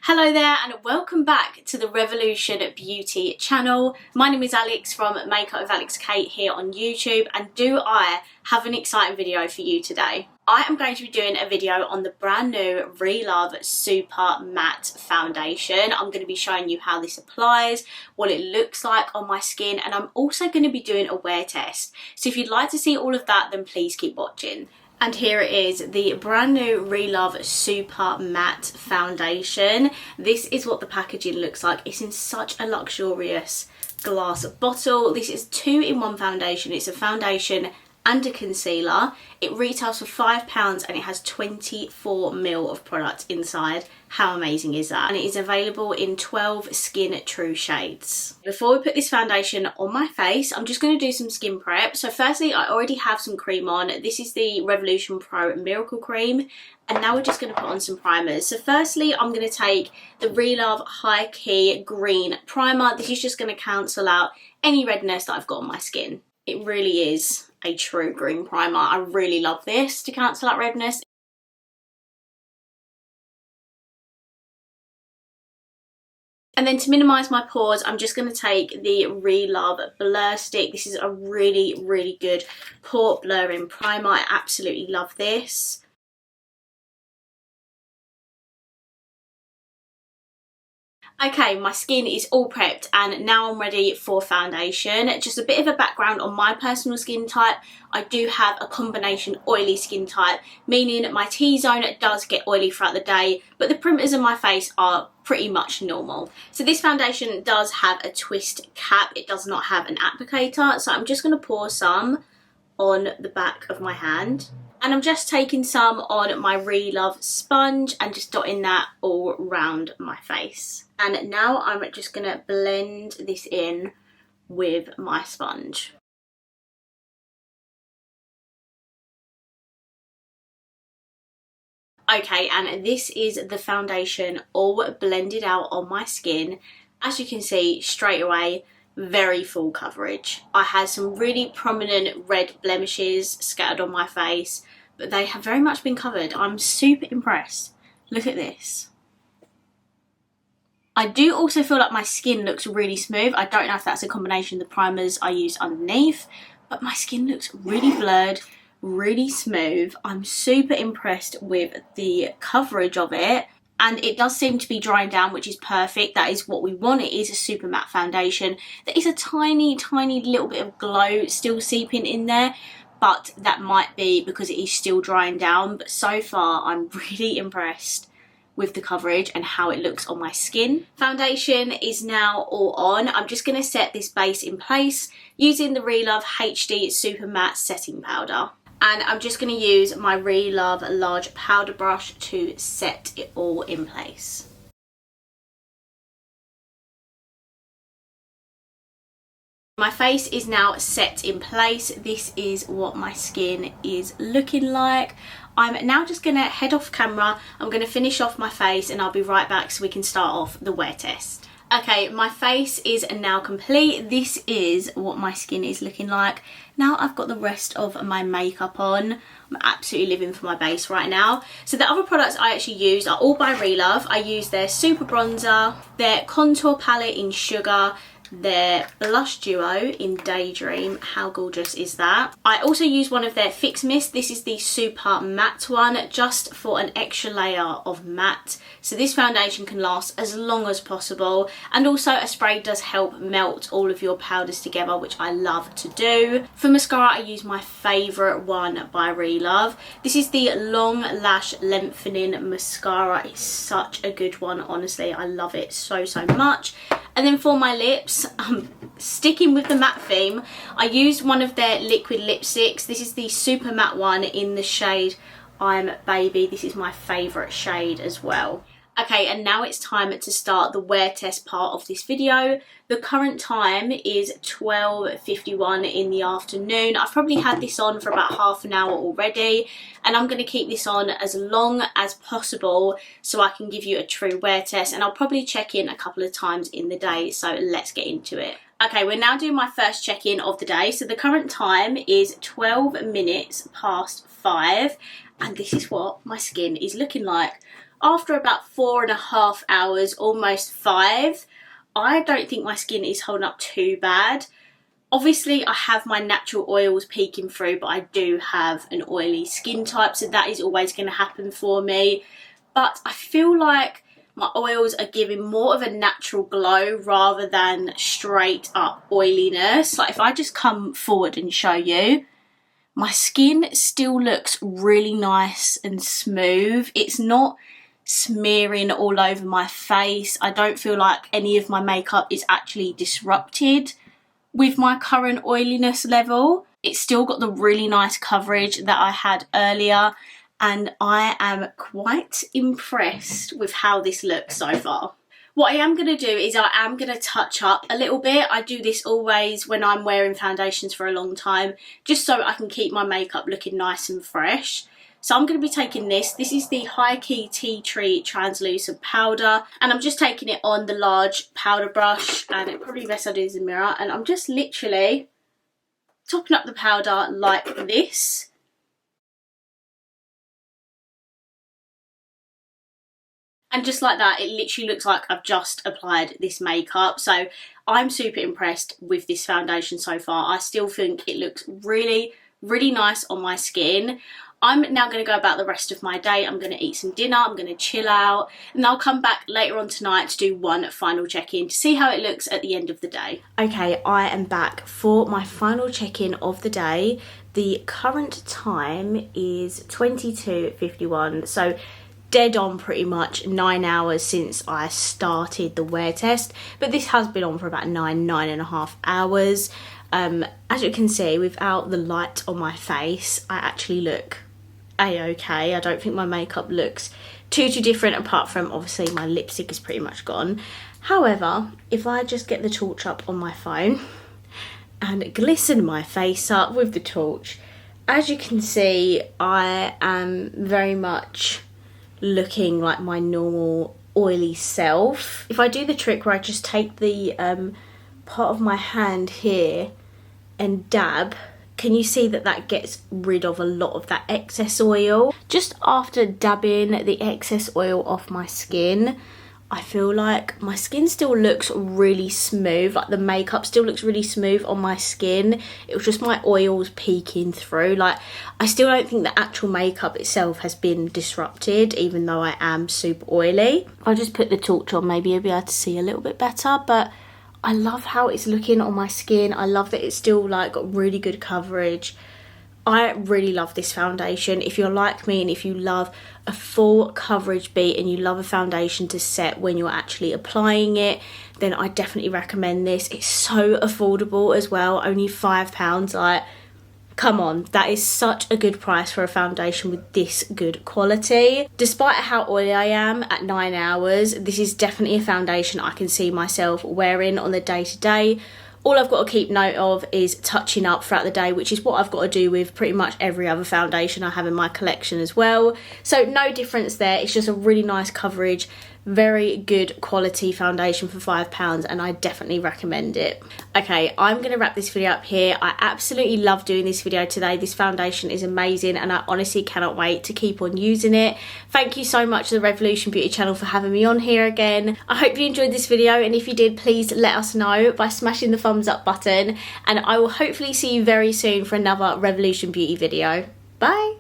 Hello there and welcome back to the Revolution Beauty channel. My name is Alex from Makeup with Alex Kate here on YouTube, and do I have an exciting video for you today. I am going to be doing a video on the brand new Relove Super Matte Foundation. I'm going to be showing you how this applies, what it looks like on my skin, and I'm also going to be doing a wear test. So if you'd like to see all of that, then please keep watching. And here it is, the brand new Relove Super Matte Foundation. This is what the packaging looks like. It's in such a luxurious glass bottle. This is 2-in-1 foundation. It's a foundation and a concealer. It retails for £5 and it has 24ml of product inside. How amazing is that? And it is available in 12 Skin True shades. Before we put this foundation on my face, I'm just going to do some skin prep. So firstly, I already have some cream on. This is the Revolution Pro Miracle Cream. And now we're just going to put on some primers. So firstly, I'm going to take the Relove High Key Green Primer. This is just going to cancel out any redness that I've got on my skin. It really is a true green primer. I really love this to cancel out redness. And then to minimise my pores, I'm just going to take the Relove Blur Stick. This is a really, really good pore blurring primer. I absolutely love this. Okay, my skin is all prepped and now I'm ready for foundation. Just a bit of a background on my personal skin type. I do have a combination oily skin type, meaning my T-zone does get oily throughout the day, but the perimeters of my face are pretty much normal. So this foundation does have a twist cap. It does not have an applicator, so I'm just going to pour some on the back of my hand. And I'm just taking some on my Relove sponge and just dotting that all round my face. And now I'm just going to blend this in with my sponge. Okay, and this is the foundation all blended out on my skin. As you can see straight away, very full coverage. I had some really prominent red blemishes scattered on my face, but they have very much been covered. I'm super impressed. Look at this. I do also feel like my skin looks really smooth. I don't know if that's a combination of the primers I used underneath, but my skin looks really blurred, really smooth. I'm super impressed with the coverage of it. And it does seem to be drying down, which is perfect. That is what we want. It is a super matte foundation. There is a tiny, tiny little bit of glow still seeping in there, but that might be because it is still drying down. But so far, I'm really impressed with the coverage and how it looks on my skin. Foundation is now all on. I'm just going to set this base in place using the Relove HD Super Matte Setting Powder. And I'm just going to use my Relove large powder brush to set it all in place. My face is now set in place. This is what my skin is looking like. I'm now just going to head off camera. I'm going to finish off my face and I'll be right back so we can start off the wear test. Okay, my face is now complete. This is what my skin is looking like. Now I've got the rest of my makeup on. I'm absolutely living for my base right now. So the other products I actually use are all by Relove. I use their Super Bronzer, their Contour Palette in Sugar, their blush duo in Daydream. How gorgeous is that? I also use one of their Fix Mist. This is the super matte one, just for an extra layer of matte, so this foundation can last as long as possible. And also a spray does help melt all of your powders together, which I love to do. For mascara, I use my favourite one by Relove. This is the Long Lash Lengthening Mascara. It's such a good one, honestly. I love it so, so much. And then for my lips, sticking with the matte theme, I used one of their liquid lipsticks. This is the super matte one in the shade I'm Baby. This is my favourite shade as well. Okay, and now it's time to start the wear test part of this video. The current time is 12:51 in the afternoon. I've probably had this on for about half an hour already, and I'm going to keep this on as long as possible so I can give you a true wear test, and I'll probably check in a couple of times in the day, so let's get into it. Okay, we're now doing my first check-in of the day. So the current time is 12 minutes past 5, and this is what my skin is looking like. after about 4.5 hours, almost 5, I don't think my skin is holding up too bad. Obviously, I have my natural oils peeking through, but I do have an oily skin type, so that is always going to happen for me. But I feel like my oils are giving more of a natural glow rather than straight up oiliness. Like if I just come forward and show you, my skin still looks really nice and smooth. It's not smearing all over my face. I don't feel like any of my makeup is actually disrupted with my current oiliness level. It's still got the really nice coverage that I had earlier, and I am quite impressed with how this looks so far. What I am going to do is I am going to touch up a little bit. I do this always when I'm wearing foundations for a long time, just so I can keep my makeup looking nice and fresh. So I'm going to be taking this. This is the High Key Tea Tree Translucent Powder. And I'm just taking it on the large powder brush. And it probably best I do this in the mirror. And I'm just literally topping up the powder like this. And just like that, it literally looks like I've just applied this makeup. So I'm super impressed with this foundation so far. I still think it looks really, really nice on my skin. I'm now going to go about the rest of my day. I'm going to eat some dinner, I'm going to chill out, and I'll come back later on tonight to do one final check-in to see how it looks at the end of the day. Okay, I am back for my final check-in of the day. The current time is 22:51, so dead on pretty much 9 hours since I started the wear test, but this has been on for about 9.5 hours. As you can see, without the light on my face, I actually look a-okay. I don't think my makeup looks too different, apart from obviously my lipstick is pretty much gone. However, if I just get the torch up on my phone and glisten my face up with the torch, as you can see, I am very much looking like my normal oily self. If I do the trick where I just take the part of my hand here and dab, can you see that that gets rid of a lot of that excess oil? Just after dabbing the excess oil off my skin, I feel like my skin still looks really smooth, like the makeup still looks really smooth on my skin. It was just my oils peeking through. Like, I still don't think the actual makeup itself has been disrupted, even though I am super oily. I'll just put the torch on, maybe you'll be able to see a little bit better, but I love how it's looking on my skin. I love that it's still like got really good coverage. I really love this foundation. If you're like me and if you love a full coverage beat and you love a foundation to set when you're actually applying it, then I definitely recommend this. It's so affordable as well, only £5. Like, come on, that is such a good price for a foundation with this good quality. Despite how oily I am at 9 hours, this is definitely a foundation I can see myself wearing on the day-to-day. All I've got to keep note of is touching up throughout the day, which is what I've got to do with pretty much every other foundation I have in my collection as well. So no difference there. It's just a really nice coverage, very good quality foundation for £5, and I definitely recommend it. Okay, I'm going to wrap this video up here. I absolutely love doing this video today. This foundation is amazing and I honestly cannot wait to keep on using it. Thank you so much to the Revolution Beauty channel for having me on here again. I hope you enjoyed this video, and if you did, please let us know by smashing the thumbs up button, and I will hopefully see you very soon for another Revolution Beauty video. Bye!